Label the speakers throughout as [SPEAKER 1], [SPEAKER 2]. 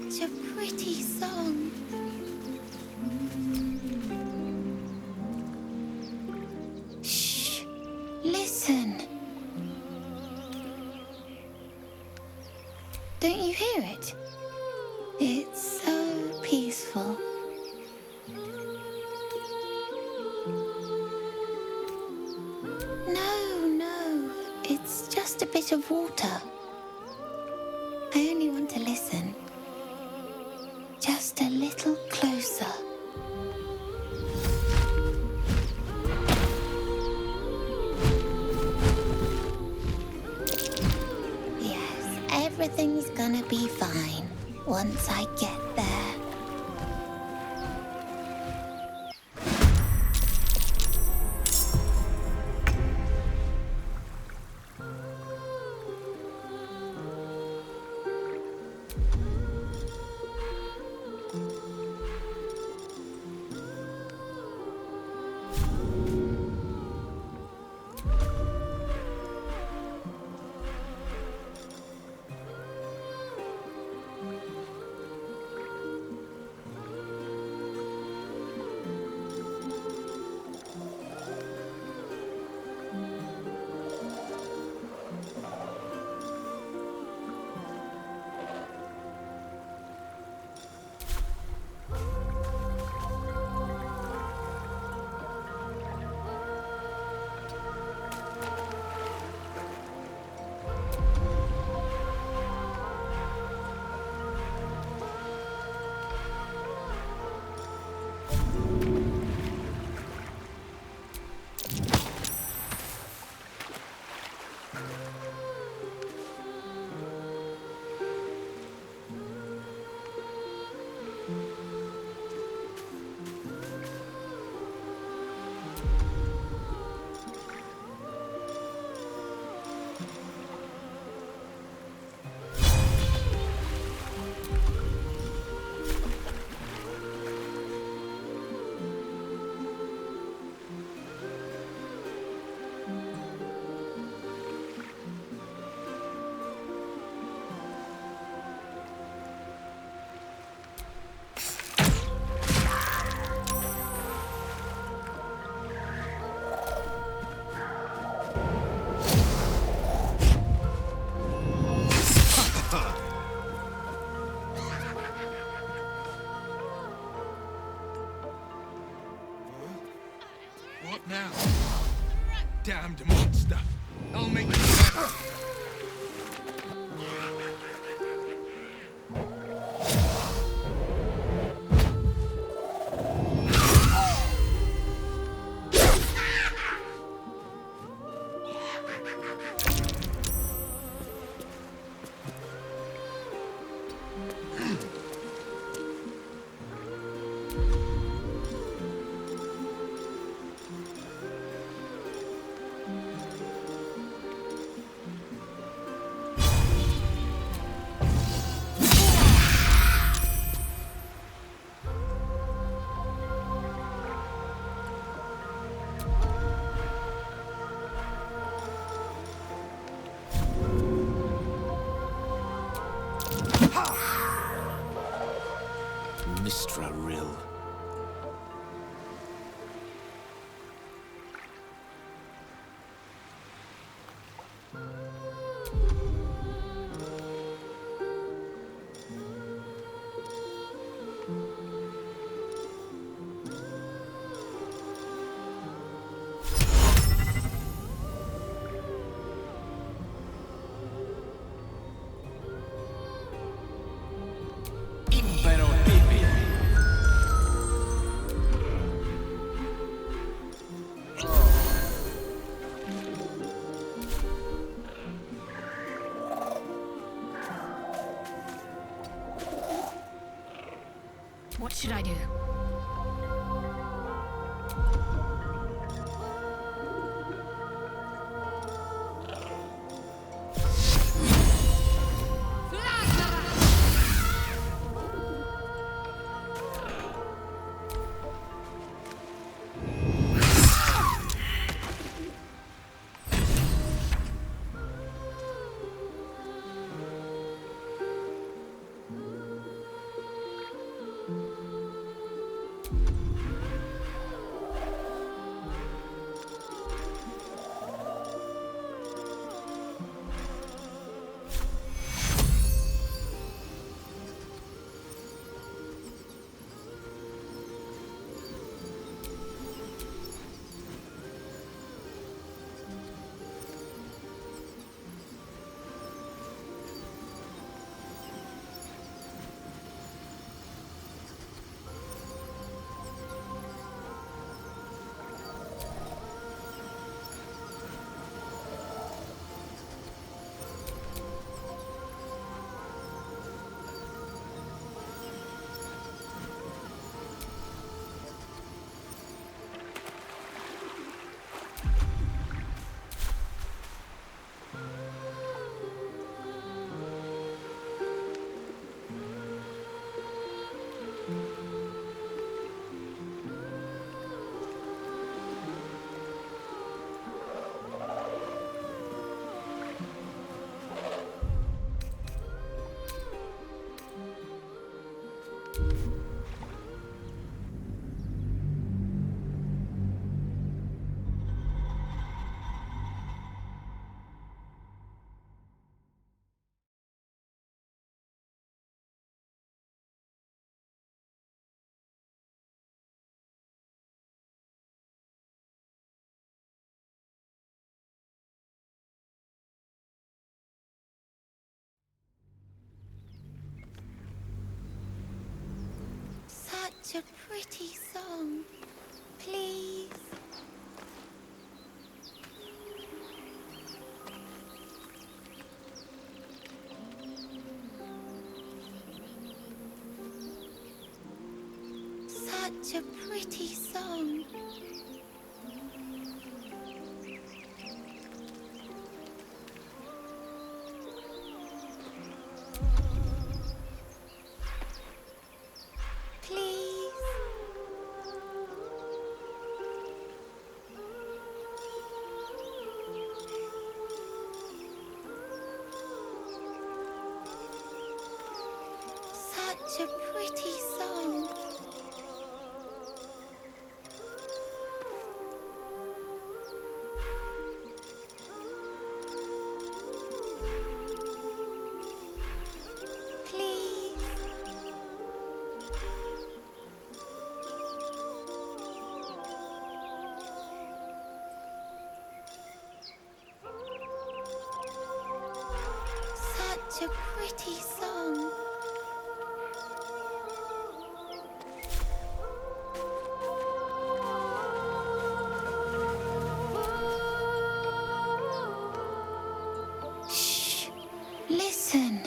[SPEAKER 1] Such a pretty song. Shh! Listen. Don't you hear it? It's so peaceful. No, it's just a bit of water. I only want to listen. Just a little closer. Yes, everything's gonna be fine once I get there.
[SPEAKER 2] What now? Damned monster! I'll make you better!
[SPEAKER 3] Mistra Rill. Impero Tipi.
[SPEAKER 4] What should I do?
[SPEAKER 1] Such a pretty song. Please. Such a pretty song. Please. Such a pretty song. Please. Such a pretty song. Shh. Listen.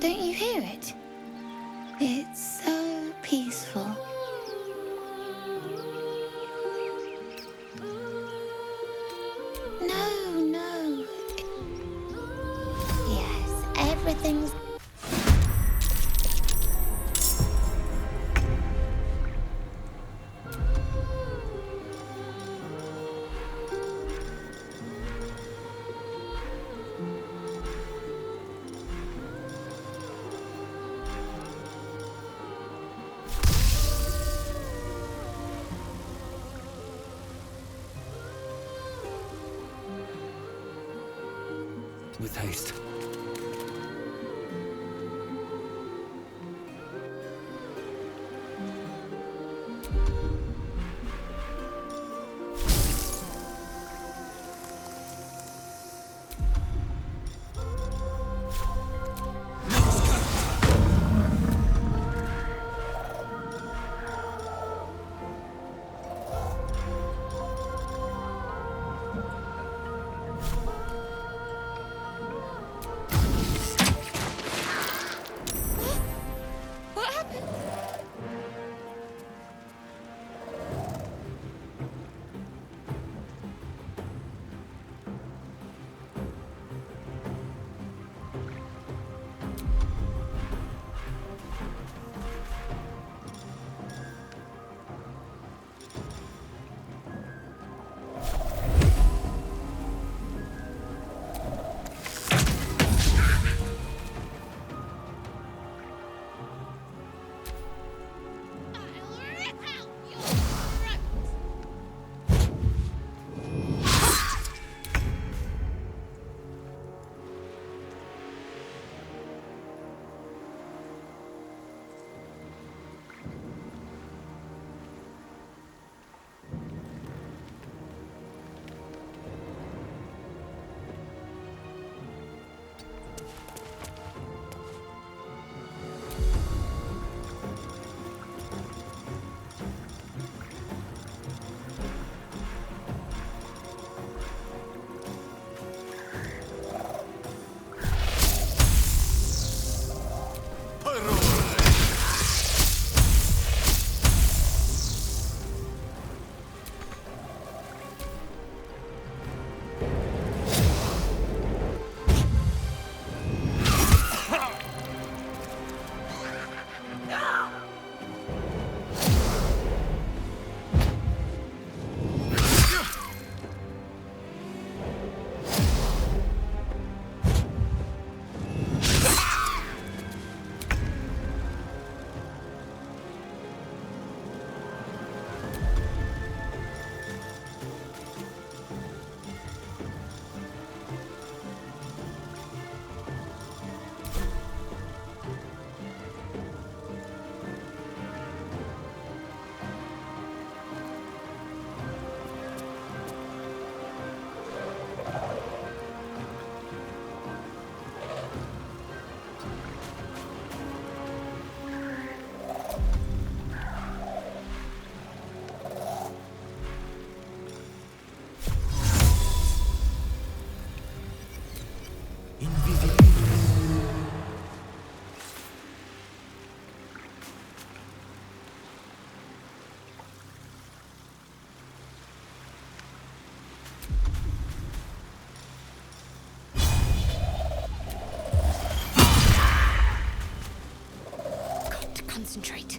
[SPEAKER 1] Don't you hear it? It's so peaceful. No, no. Yes, everything's...
[SPEAKER 3] With haste.
[SPEAKER 4] concentrate.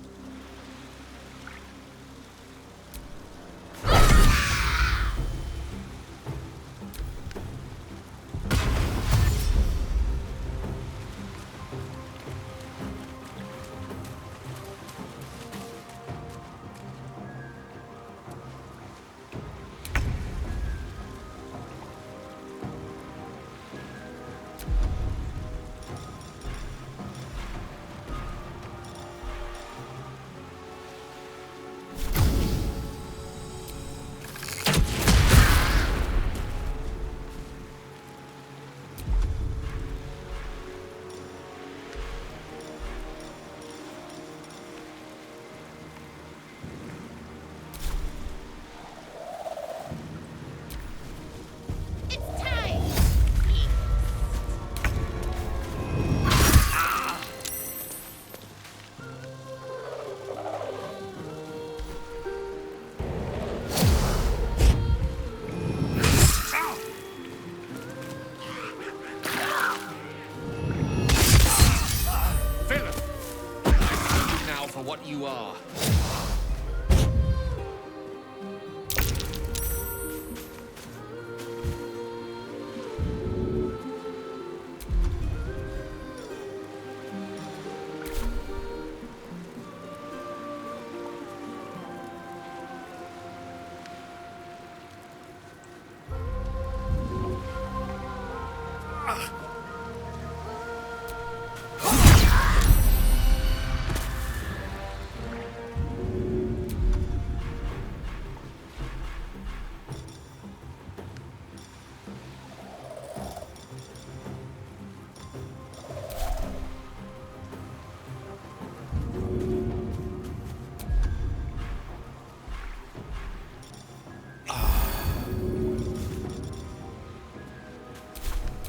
[SPEAKER 2] What you are.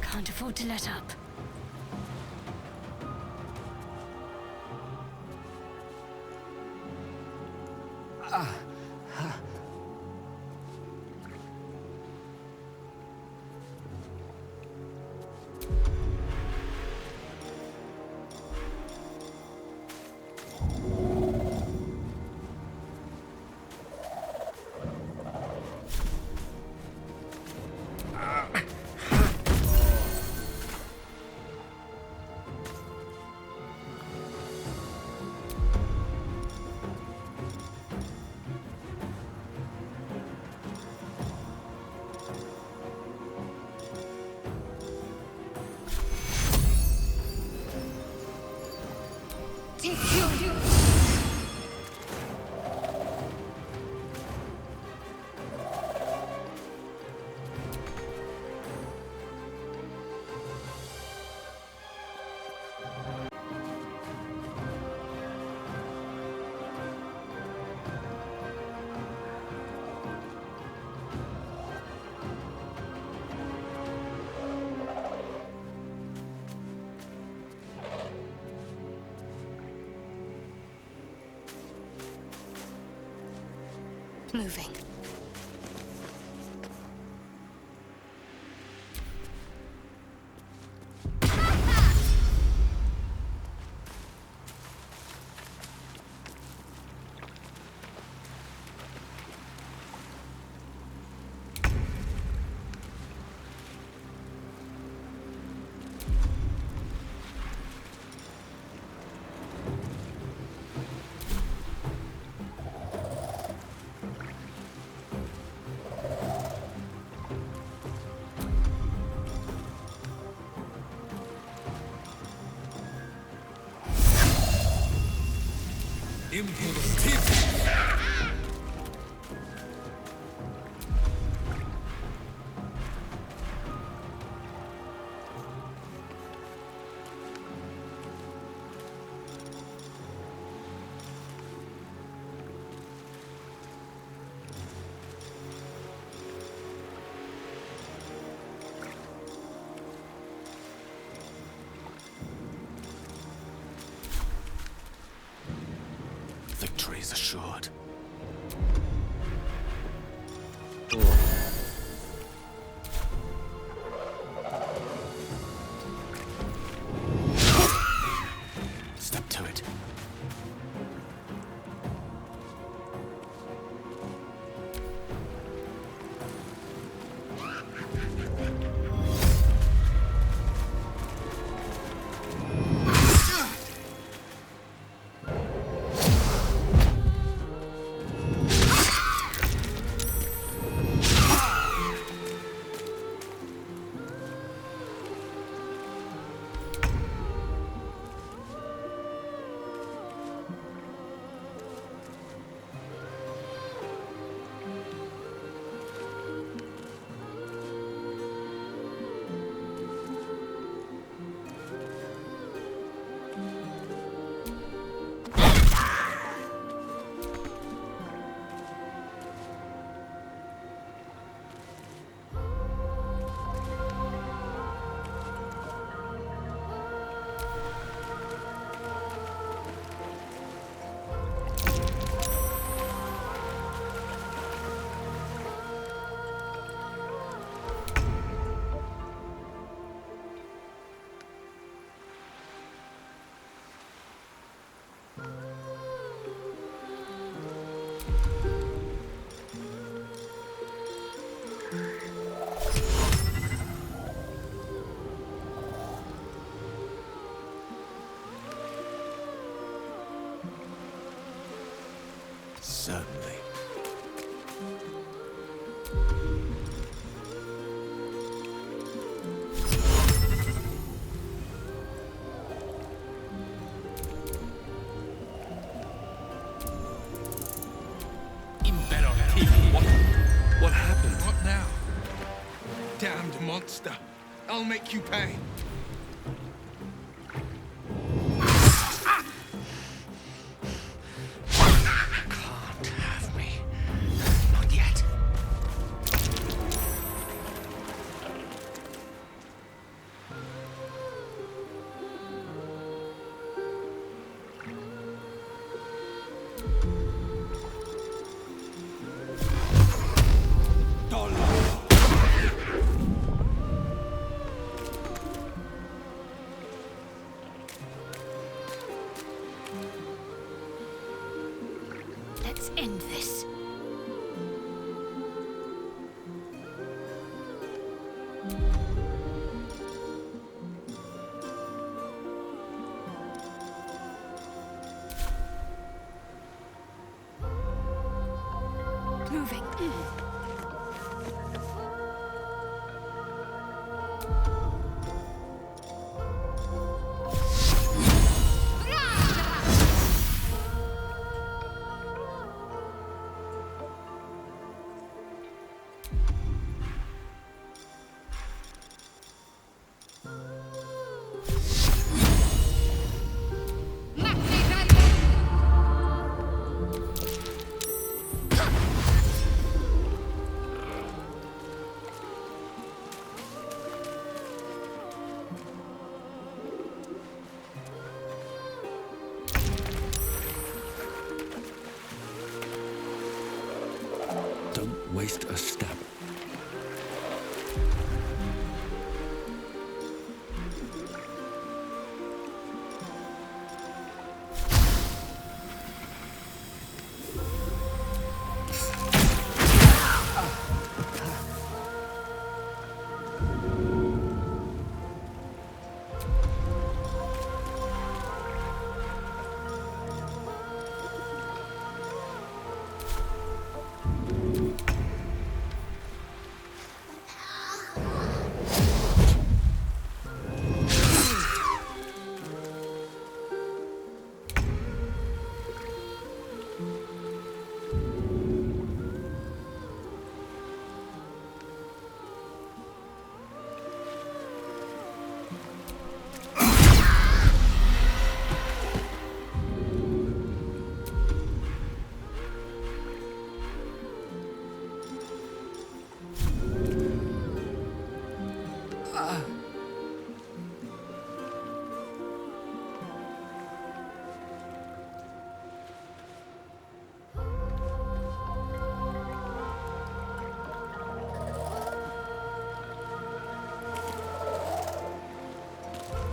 [SPEAKER 4] Can't afford to let up. Moving.
[SPEAKER 2] Impulsive. Victory is assured. Step to it.
[SPEAKER 3] What happened?
[SPEAKER 2] What now? Damned monster. I'll make you pay.
[SPEAKER 3] Can't have me. Not yet.
[SPEAKER 4] Let's end this. Moving.
[SPEAKER 3] Don't waste a step.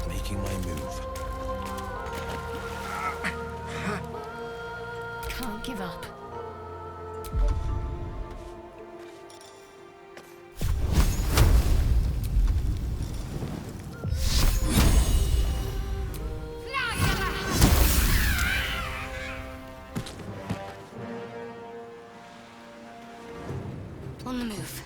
[SPEAKER 3] Making my move.
[SPEAKER 4] Can't give up. On the move.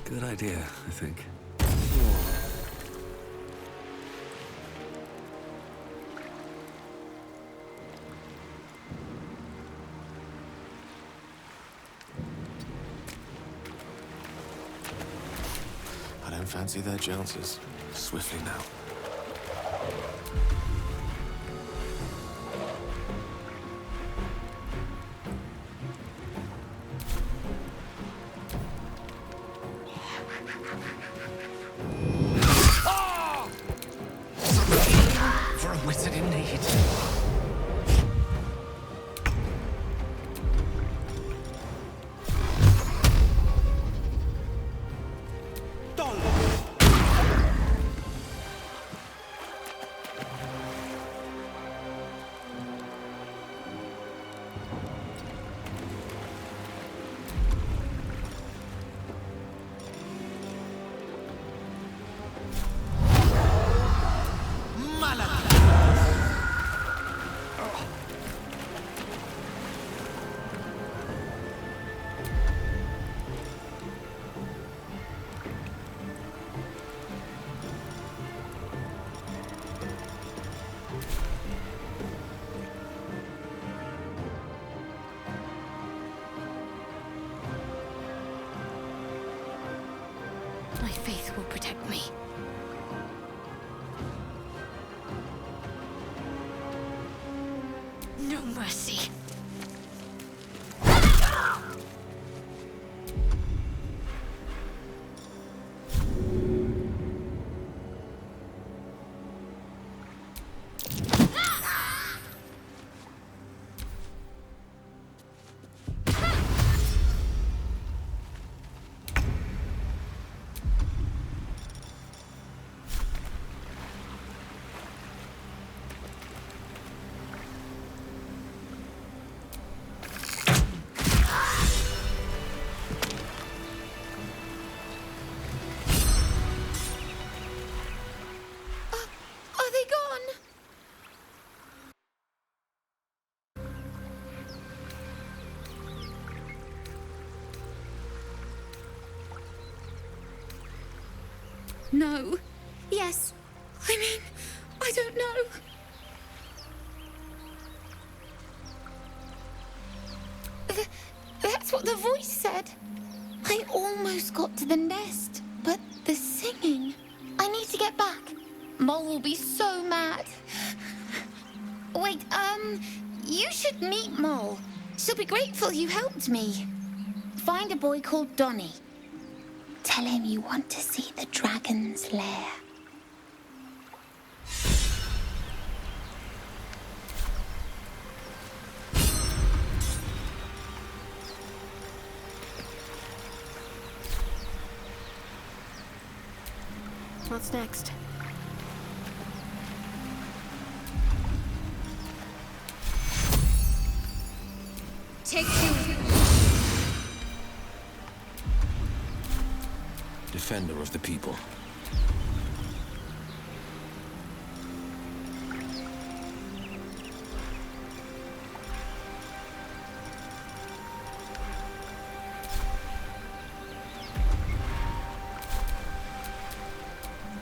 [SPEAKER 3] Good idea, I think.
[SPEAKER 5] I don't fancy their chances. Swiftly now.
[SPEAKER 3] For a wizard in need.
[SPEAKER 4] My faith will protect me. No mercy.
[SPEAKER 1] Are they gone? No. Yes. I mean, I don't know. That's what the voice said. I almost got to the nest, but the singing. I need to get back. Mole will be so mad. Wait, you should meet Mole. She'll be grateful you helped me. Find a boy called Donny. Tell him you want to see the dragon's lair.
[SPEAKER 6] What's next?
[SPEAKER 4] Take two.
[SPEAKER 3] Defender of the people.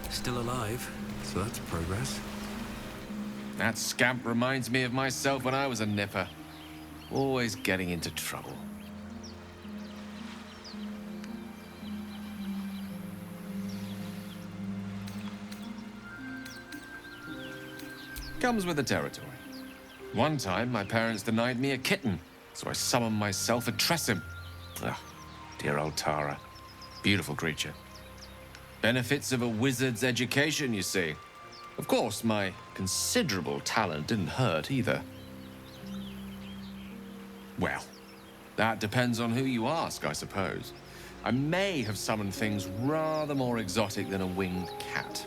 [SPEAKER 3] Still alive, so that's progress.
[SPEAKER 5] That scamp reminds me of myself when I was a nipper. Always getting into trouble. Comes with the territory. One time, my parents denied me a kitten, so I summoned myself a Tressim. Ugh, dear old Tara. Beautiful creature. Benefits of a wizard's education, you see. Of course, my considerable talent didn't hurt either. Well, that depends on who you ask, I suppose. I may have summoned things rather more exotic than a winged cat.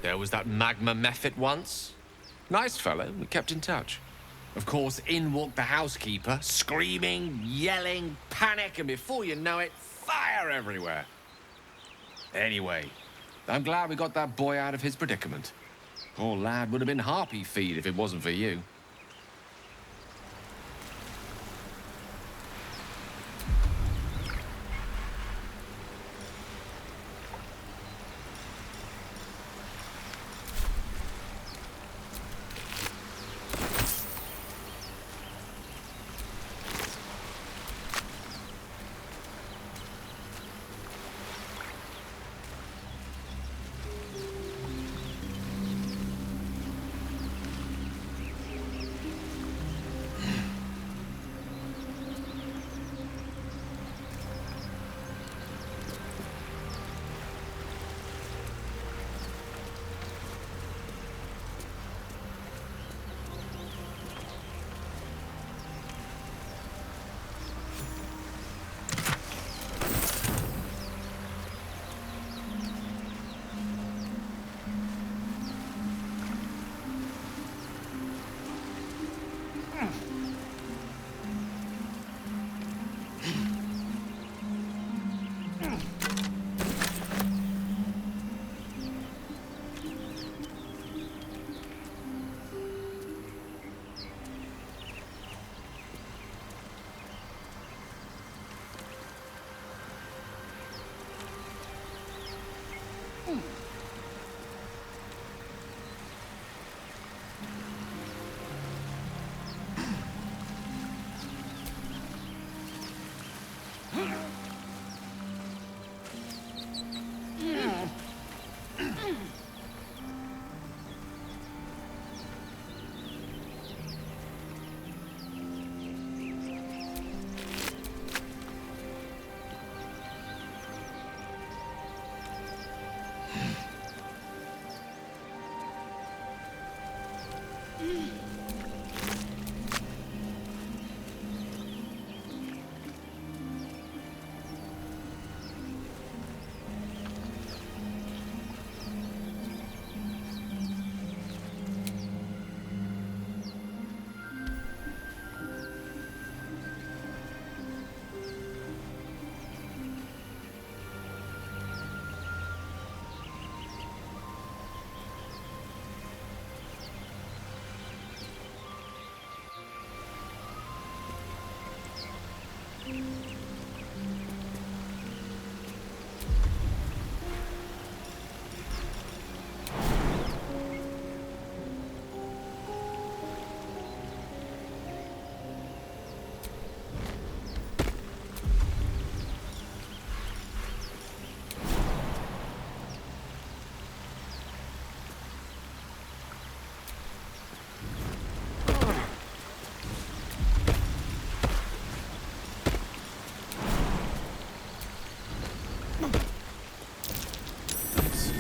[SPEAKER 5] There was that magma mephit once. Nice fellow, we kept in touch. Of course, in walked the housekeeper, screaming, yelling, panic, and before you know it, fire everywhere. Anyway, I'm glad we got that boy out of his predicament. Poor lad would have been harpy feed if it wasn't for you.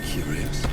[SPEAKER 3] Curious.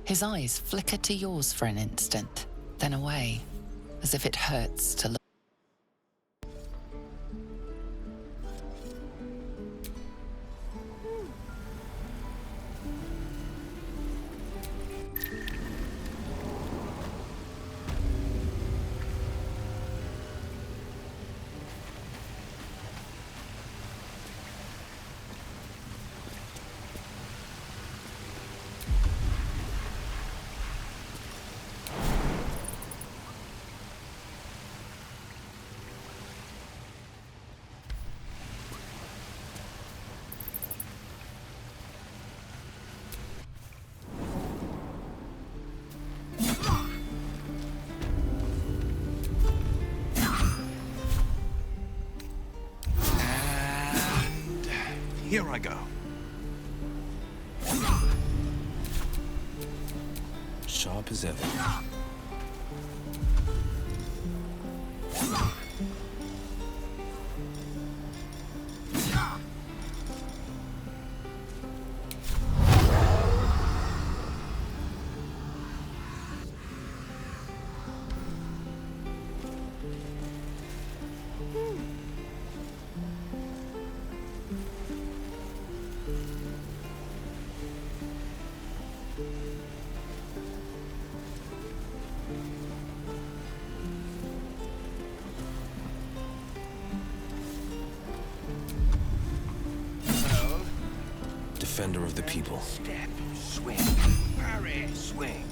[SPEAKER 6] His eyes flicker to yours for an instant, then away, as if it hurts to look.
[SPEAKER 2] Here I go.
[SPEAKER 3] Sharp as ever. Defender of the people.
[SPEAKER 7] Step, swing, parry, swing.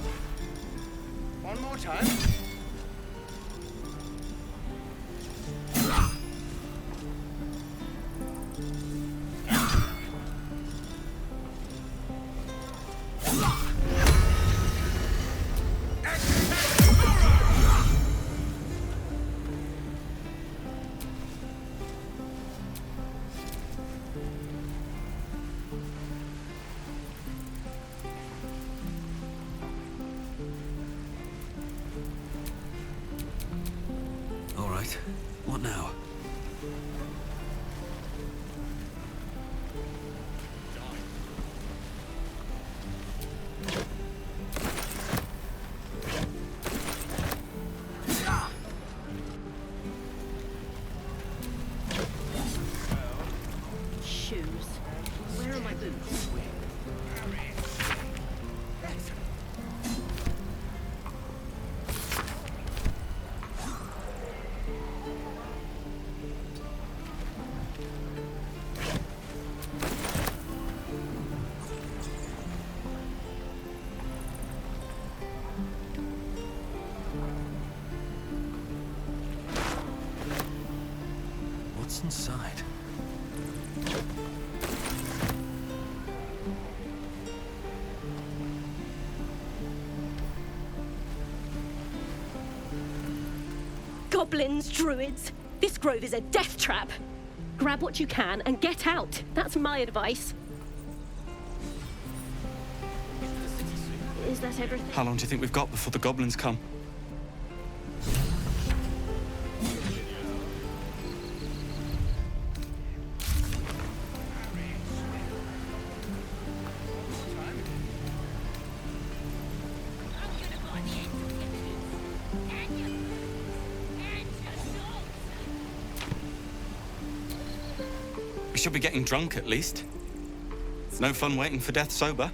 [SPEAKER 7] One more time.
[SPEAKER 3] What now?
[SPEAKER 8] Shoes. Where are my boots?
[SPEAKER 3] What's inside?
[SPEAKER 8] Goblins, druids. This grove is a death trap. Grab what you can and get out. That's my advice. Is that everything?
[SPEAKER 9] How long do you think we've got before the goblins come? We should be getting drunk at least. It's no fun waiting for death sober.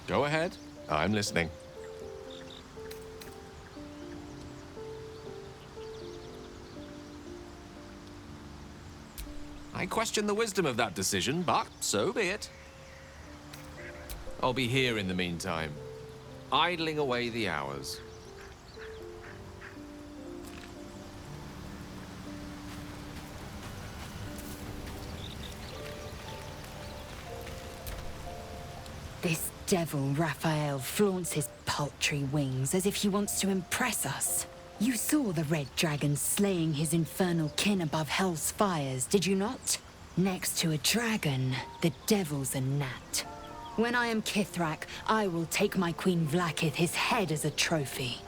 [SPEAKER 5] Go ahead. I'm listening. I question the wisdom of that decision, but so be it. I'll be here in the meantime, idling away the hours.
[SPEAKER 10] This devil Raphael flaunts his paltry wings as if he wants to impress us. You saw the red dragon slaying his infernal kin above hell's fires, did you not? Next to a dragon, the devil's a gnat. When I am Kithrak, I will take my Queen Vlaakith his head as a trophy.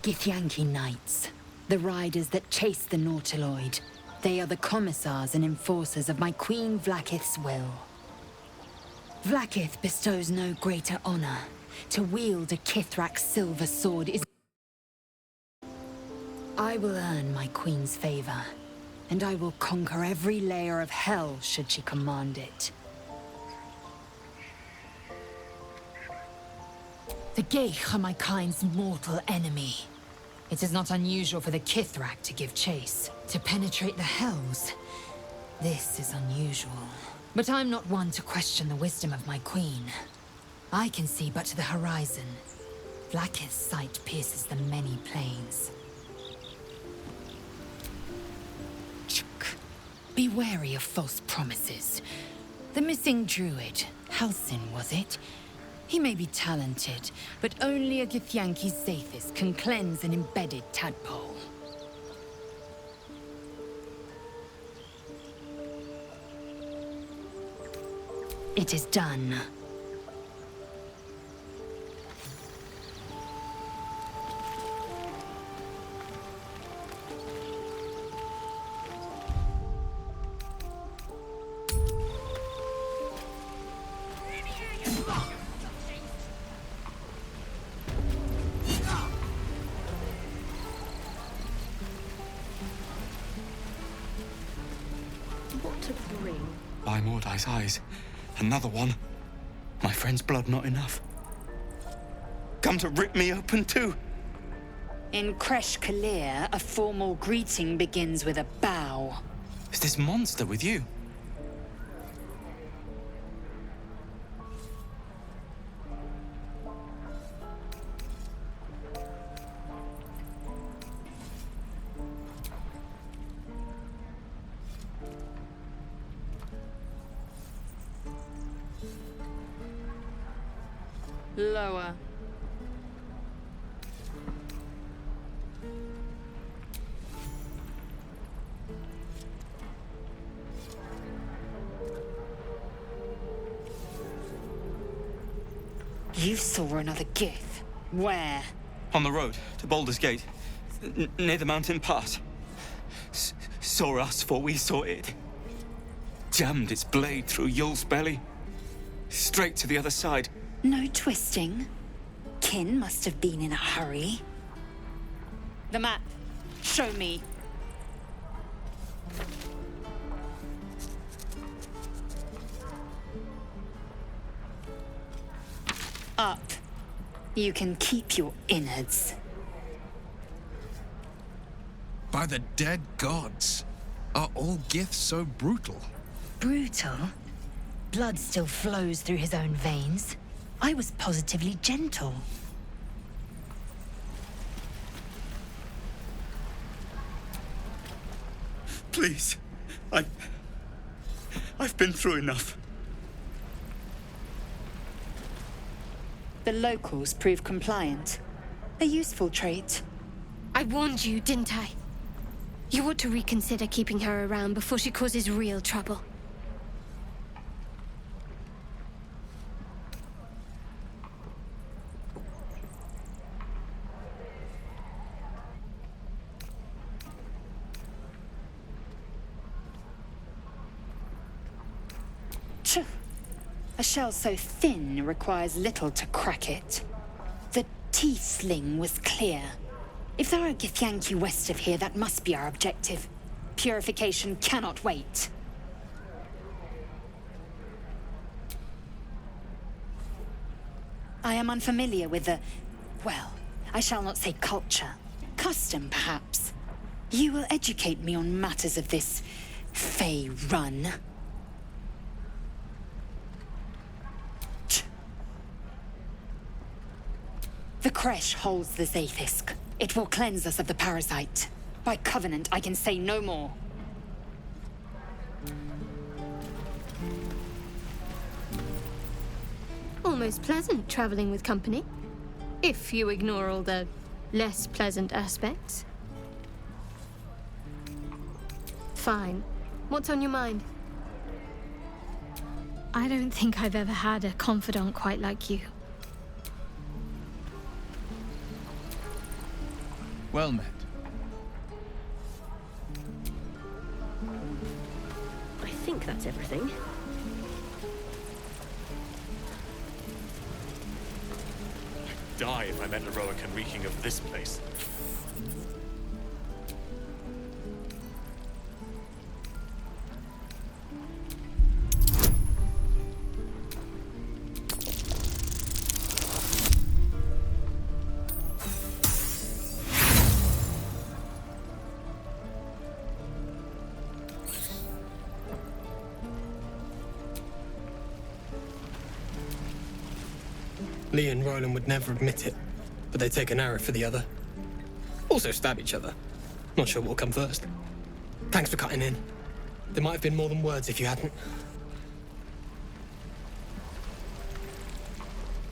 [SPEAKER 10] Githyanki Knights, the riders that chase the Nautiloid. They are the commissars and enforcers of my Queen Vlaakith's will. Vlaakith bestows no greater honor. To wield a Kithrak silver sword is... I will earn my Queen's favor, and I will conquer every layer of hell should she command it. The Geich are my kind's mortal enemy. It is not unusual for the Kithrak to give chase. To penetrate the hells, this is unusual. But I'm not one to question the wisdom of my queen. I can see but to the horizon. Vlaakith's sight pierces the many plains. Chuk. Be wary of false promises. The missing druid, Halsin, was it? He may be talented, but only a Githyanki Zathis can cleanse an embedded tadpole. It is done.
[SPEAKER 8] What to bring?
[SPEAKER 9] By Mordai's eyes. Another one. My friend's blood not enough. Come to rip me open too.
[SPEAKER 10] In Kresh Kalir, a formal greeting begins with a bow.
[SPEAKER 9] Is this monster with you?
[SPEAKER 8] Lower.
[SPEAKER 10] You saw another gith. Where?
[SPEAKER 9] On the road to Baldur's Gate, near the mountain pass. Saw us before we saw it. Jammed its blade through Yul's belly. Straight to the other side.
[SPEAKER 10] No twisting. Kin must have been in a hurry. The map. Show me. Up. You can keep your innards.
[SPEAKER 2] By the dead gods, are all Giths so brutal?
[SPEAKER 10] Brutal? Blood still flows through his own veins. I was positively gentle.
[SPEAKER 9] Please. I've been through enough.
[SPEAKER 10] The locals prove compliant. A useful trait.
[SPEAKER 4] I warned you, didn't I? You ought to reconsider keeping her around before she causes real trouble.
[SPEAKER 10] Phew. A shell so thin requires little to crack it. The teeth sling was clear. If there are Githyanki west of here, that must be our objective. Purification cannot wait. I am unfamiliar with the... well, I shall not say culture. Custom, perhaps. You will educate me on matters of this... Fey run. The creche holds the Zaithisk. It will cleanse us of the parasite. By covenant, I can say no more.
[SPEAKER 4] Almost pleasant traveling with company. If you ignore all the less pleasant aspects. Fine. What's on your mind? I don't think I've ever had a confidant quite like you.
[SPEAKER 2] Well met.
[SPEAKER 8] I think that's everything.
[SPEAKER 3] Die if I met heroic and reeking of this place.
[SPEAKER 11] Lee and Roland would never admit it, but they take an arrow for the other. Also stab each other. Not sure what'll come first. Thanks for cutting in. There might have been more than words if you hadn't.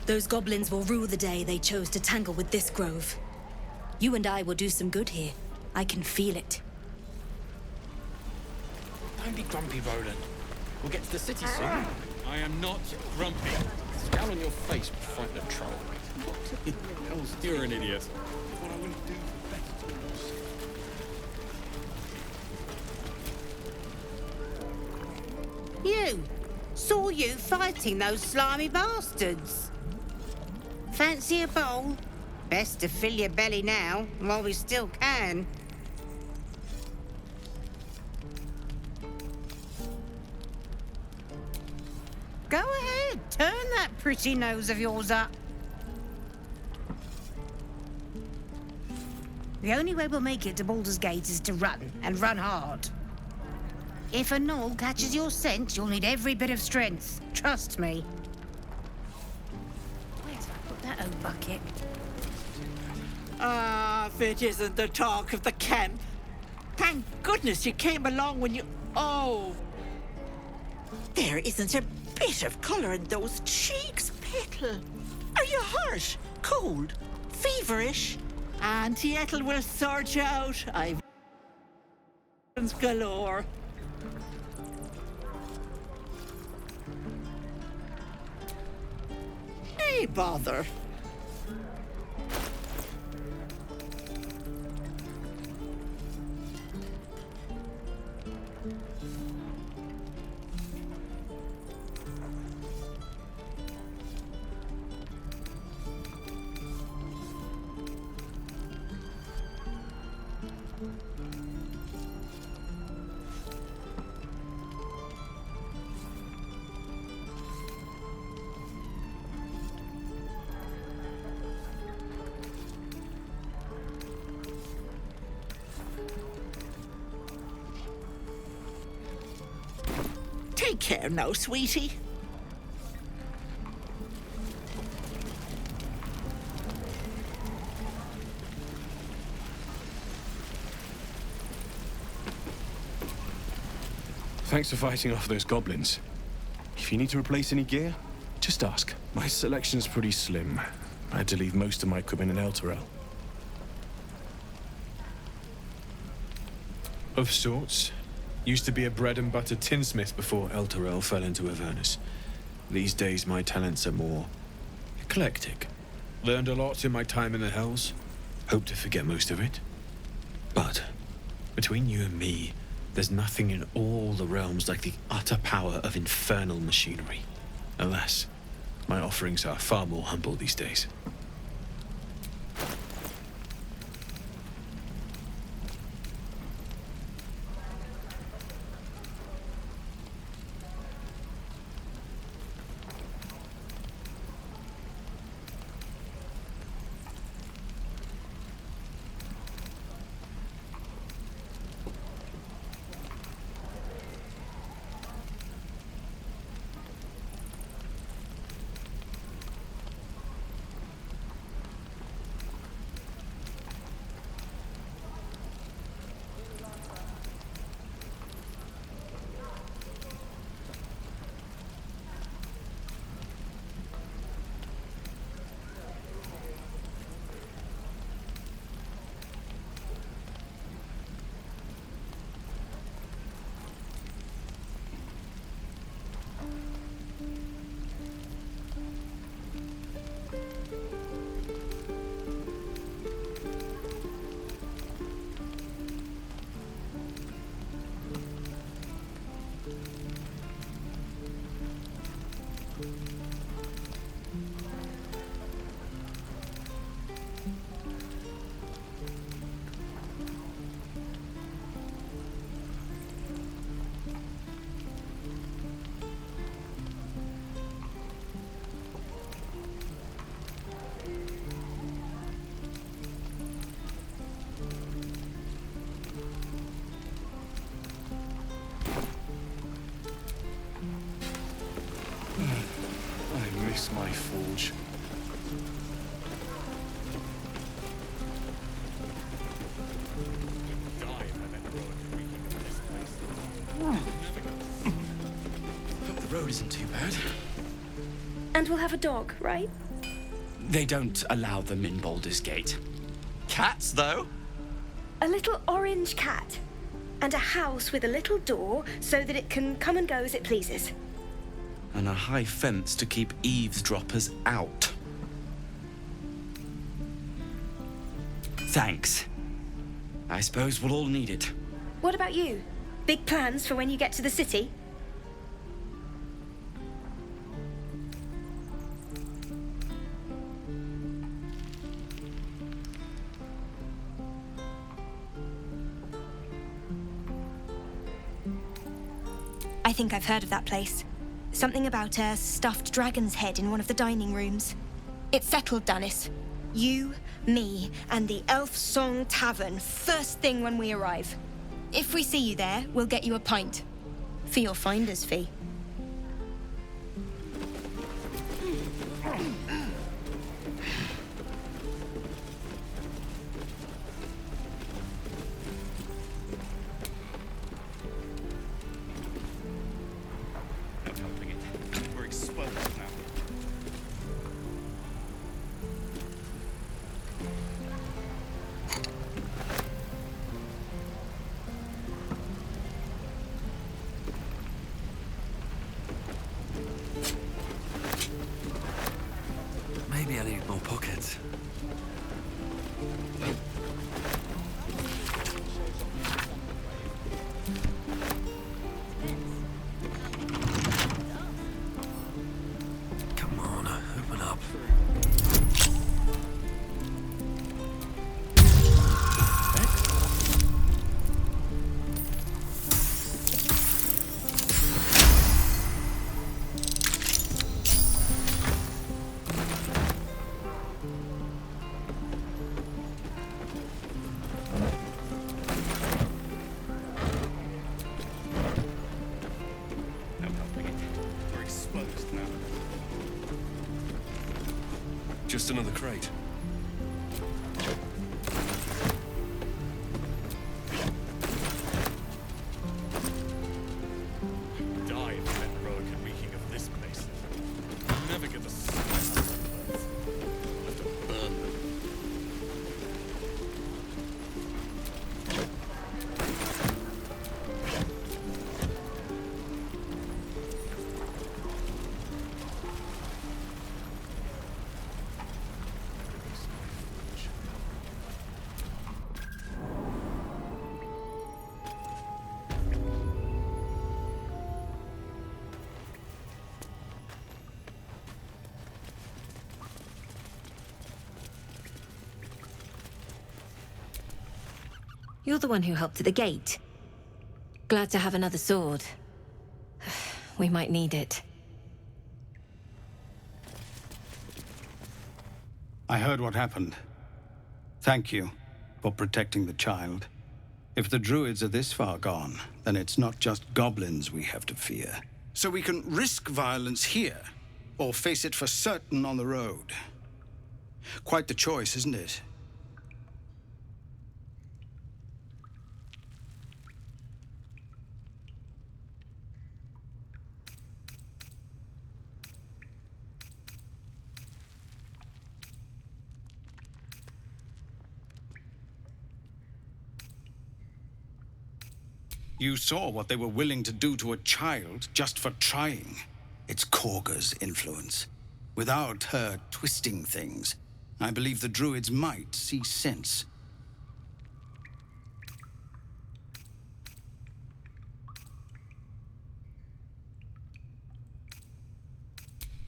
[SPEAKER 12] Those goblins will rue the day they chose to tangle with this grove. You and I will do some good here. I can feel it.
[SPEAKER 11] Don't be grumpy, Roland. We'll get to the city soon.
[SPEAKER 3] I am not grumpy.
[SPEAKER 11] Scowl on your face, frightened troll.
[SPEAKER 3] You're an idiot.
[SPEAKER 13] You! Saw you fighting those slimy bastards. Fancy a bowl? Best to fill your belly now, while we still can. Go ahead, turn that pretty nose of yours up. The only way we'll make it to Baldur's Gate is to run, and run hard. If a gnoll catches your scent, you'll need every bit of strength. Trust me. Where's I put that old bucket?
[SPEAKER 14] Ah, if it isn't the talk of the camp. Thank goodness you came along when you... Oh! There isn't a bit of colour in those cheeks, Petal. Are you hurt? Cold? Feverish? Auntie Ethel will sort you out. I've... galore. Hey, bother. Take care now, sweetie.
[SPEAKER 15] Thanks for fighting off those goblins. If you need to replace any gear, just ask. My selection's pretty slim. I had to leave most of my equipment in Elturel.
[SPEAKER 16] Of sorts. Used to be a bread-and-butter tinsmith before Elturel fell into Avernus. These days, my talents are more eclectic. Learned a lot in my time in the Hells. Hope to forget most of it. But, between you and me, there's nothing in all the realms like the utter power of infernal machinery. Alas, my offerings are far more humble these days.
[SPEAKER 15] I miss my forge.
[SPEAKER 9] Hope the road isn't too bad.
[SPEAKER 8] And we'll have a dog, right?
[SPEAKER 9] They don't allow them in Baldur's Gate. Cats, though?
[SPEAKER 8] A little orange cat. And a house with a little door so that it can come and go as it pleases.
[SPEAKER 9] And a high fence to keep eavesdroppers out. Thanks. I suppose we'll all need it.
[SPEAKER 8] What about you? Big plans for when you get to the city?
[SPEAKER 17] I think I've heard of that place. Something about a stuffed dragon's head in one of the dining rooms. It's settled, Danis. You, me, and the Elf Song Tavern first thing when we arrive. If we see you there, we'll get you a pint. for your finder's fee.
[SPEAKER 15] We're exposed now.
[SPEAKER 7] Maybe I need more pockets. Come on, open up.
[SPEAKER 15] We're exposed now. Just another crate.
[SPEAKER 3] Die if I met Rowan reeking of this place. You'll never get the smell out of the place. You'll have to burn them.
[SPEAKER 12] You're the one who helped at the gate. Glad to have another sword. We might need it.
[SPEAKER 18] I heard what happened. Thank you for protecting the child. If the druids are this far gone, then it's not just goblins we have to fear. So we can risk violence here, or face it for certain on the road. Quite the choice, isn't it? You saw what they were willing to do to a child just for trying. It's Korga's influence. Without her twisting things, I believe the druids might see sense.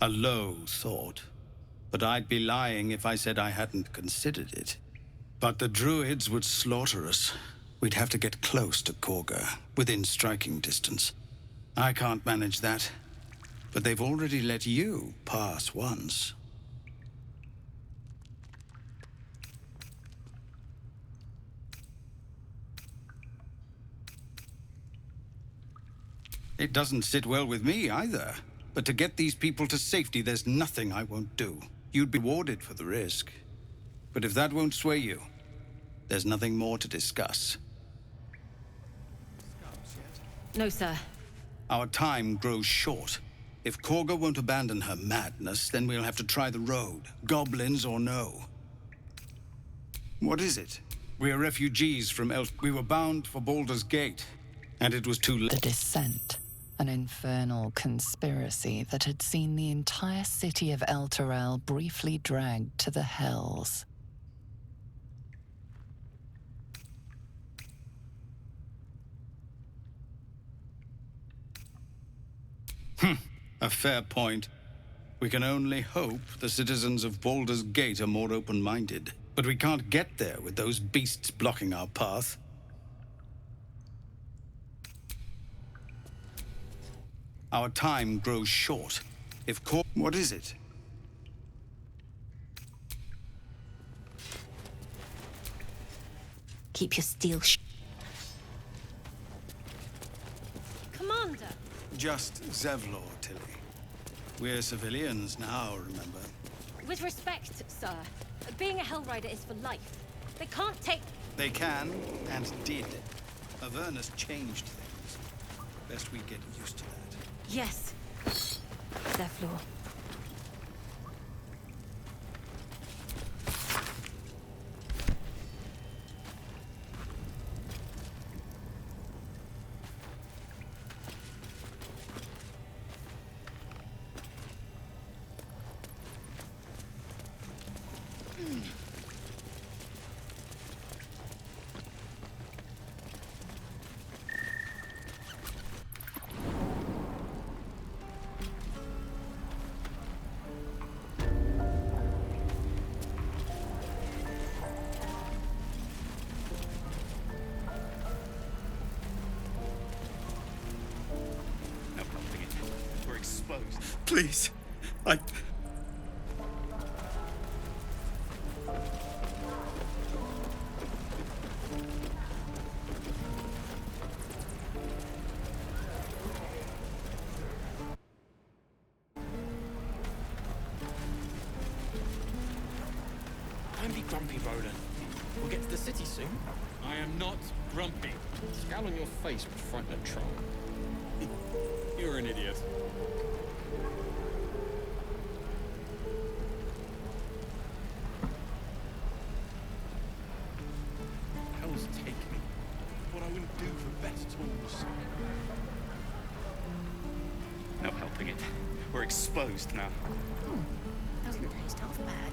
[SPEAKER 18] A low thought. But I'd be lying if I said I hadn't considered it. But the druids would slaughter us. We'd have to get close to Korga, within striking distance. I can't manage that. But they've already let you pass once. It doesn't sit well with me either. But to get these people to safety, there's nothing I won't do. You'd be rewarded for the risk. But if that won't sway you, there's nothing more to discuss.
[SPEAKER 12] No, sir.
[SPEAKER 18] Our time grows short. If Korga won't abandon her madness, then we'll have to try the road, goblins or no. What is it? We're refugees from We were bound for Baldur's Gate, and it was too late.
[SPEAKER 6] The Descent, an infernal conspiracy that had seen the entire city of Elturel briefly dragged to the Hells.
[SPEAKER 18] A fair point. We can only hope the citizens of Baldur's Gate are more open-minded. But we can't get there with those beasts blocking our path. Our time grows short. What is it?
[SPEAKER 12] Keep your steel Commander!
[SPEAKER 18] Just Zevlor, Tilly. We're civilians now, remember?
[SPEAKER 19] With respect, sir, being a Hellrider is for life. They can't take...
[SPEAKER 18] They can, and did. Avernus changed things. Best we get used to that.
[SPEAKER 19] Yes. Zevlor.
[SPEAKER 18] Please, I...
[SPEAKER 3] Don't be grumpy, Roland. We'll get to the city soon. I am not grumpy. The scowl on your face would frighten a troll. You're an idiot. Hell's take me. What I wouldn't do for better tools.
[SPEAKER 9] No helping it. We're exposed now.
[SPEAKER 12] Doesn't taste half bad.